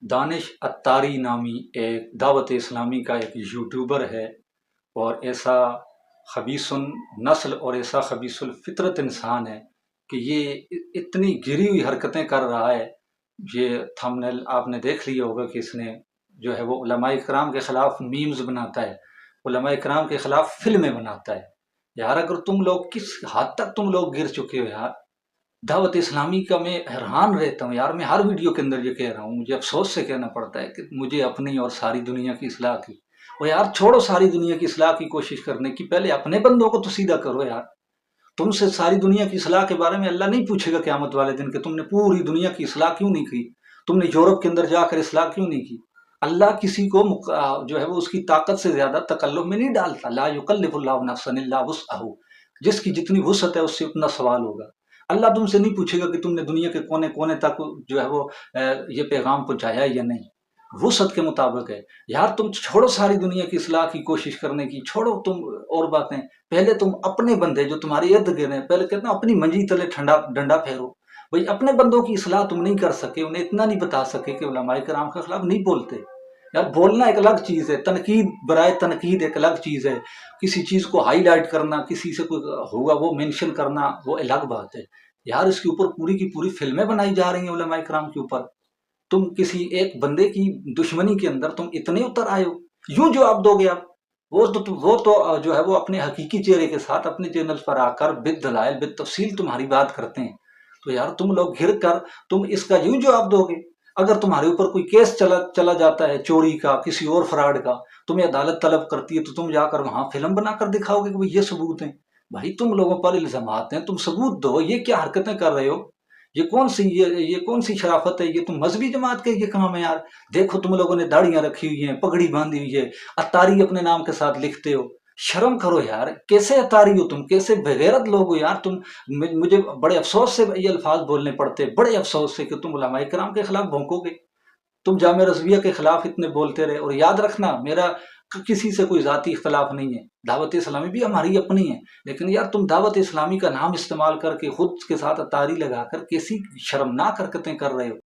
دانش اتاری نامی ایک دعوت اسلامی کا ایک یوٹیوبر ہے، اور ایسا خبیث النسل اور ایسا خبیث الفطرت انسان ہے کہ یہ اتنی گری ہوئی حرکتیں کر رہا ہے۔ یہ تھمبنیل آپ نے دیکھ لیا ہوگا کہ اس نے جو ہے وہ علماء کرام کے خلاف میمز بناتا ہے، علماء کرام کے خلاف فلمیں بناتا ہے۔ یار اگر تم لوگ کس حد تک تم لوگ گر چکے ہو یار! دعوت اسلامی کا میں حیران رہتا ہوں یار، میں ہر ویڈیو کے اندر یہ کہہ رہا ہوں، مجھے افسوس سے کہنا پڑتا ہے کہ مجھے اپنی اور ساری دنیا کی اصلاح کی، اور یار چھوڑو ساری دنیا کی اصلاح کی کوشش کرنے کی، پہلے اپنے بندوں کو تو سیدھا کرو یار۔ تم سے ساری دنیا کی اصلاح کے بارے میں اللہ نہیں پوچھے گا قیامت والے دن کہ تم نے پوری دنیا کی اصلاح کیوں نہیں کی، تم نے یورپ کے اندر جا کر اصلاح کیوں نہیں کی۔ اللہ کسی کو جو ہے وہ اس کی طاقت سے زیادہ تکلف میں نہیں ڈالتا، لا یکلف اللہ نفسا الا وسعہ، جس کی جتنی وسعت ہے اس سے اتنا سوال ہوگا۔ اللہ تم سے نہیں پوچھے گا کہ تم نے دنیا کے کونے کونے تک جو ہے وہ یہ پیغام پہنچایا یا نہیں، وسعت کے مطابق ہے۔ یار تم چھوڑو ساری دنیا کی اصلاح کی کوشش کرنے کی، چھوڑو تم اور باتیں، پہلے تم اپنے بندے جو تمہارے ارد گرد ہیں، پہلے کہتے ہیں اپنی منجی تلے ڈنڈا پھیرو۔ بھائی اپنے بندوں کی اصلاح تم نہیں کر سکے، انہیں اتنا نہیں بتا سکے کہ علماء کرام کے خلاف نہیں بولتے۔ یار بولنا ایک الگ چیز ہے، تنقید برائے تنقید ایک الگ چیز ہے، کسی چیز کو ہائی لائٹ کرنا، کسی سے کوئی ہوگا وہ مینشن کرنا، وہ الگ بات ہے۔ یار اس کے اوپر پوری کی پوری فلمیں بنائی جا رہی ہیں علماء کرام کے اوپر، تم کسی ایک بندے کی دشمنی کے اندر تم اتنے اتر آئے ہو، یوں جواب دو گے آپ؟ وہ تو جو ہے وہ اپنے حقیقی چہرے کے ساتھ اپنے چینل پر آ کر بالدلائل بالتفصیل تمہاری بات کرتے ہیں، تو یار تم لوگ گھر کر تم اس کا یوں جواب دو گے؟ اگر تمہارے اوپر کوئی کیس چلا جاتا ہے چوری کا، کسی اور فراڈ کا، تمہیں عدالت طلب کرتی ہے تو تم جا کر وہاں فلم بنا کر دکھاؤ گے کہ یہ ثبوت ہیں؟ بھائی تم لوگوں پر الزامات ہیں، تم ثبوت دو، یہ کیا حرکتیں کر رہے ہو؟ یہ کون سی شرافت ہے؟ یہ تم مذہبی جماعت کے یہ کام ہے یار؟ دیکھو تم لوگوں نے داڑیاں رکھی ہوئی ہیں، پگڑی باندھی ہوئی ہے، اتاری اپنے نام کے ساتھ لکھتے ہو، شرم کرو یار! کیسے اتاری ہو تم؟ کیسے بغیرت لوگ ہو یار تم؟ مجھے بڑے افسوس سے یہ الفاظ بولنے پڑتے، بڑے افسوس سے، کہ تم علماء کرام کے خلاف بھونکو گے، تم جامعہ رضویہ کے خلاف اتنے بولتے رہے۔ اور یاد رکھنا میرا کسی سے کوئی ذاتی اختلاف نہیں ہے، دعوت اسلامی بھی ہماری اپنی ہے، لیکن یار تم دعوت اسلامی کا نام استعمال کر کے خود کے ساتھ اتاری لگا کر کیسی شرمناک حرکتیں کر رہے ہو۔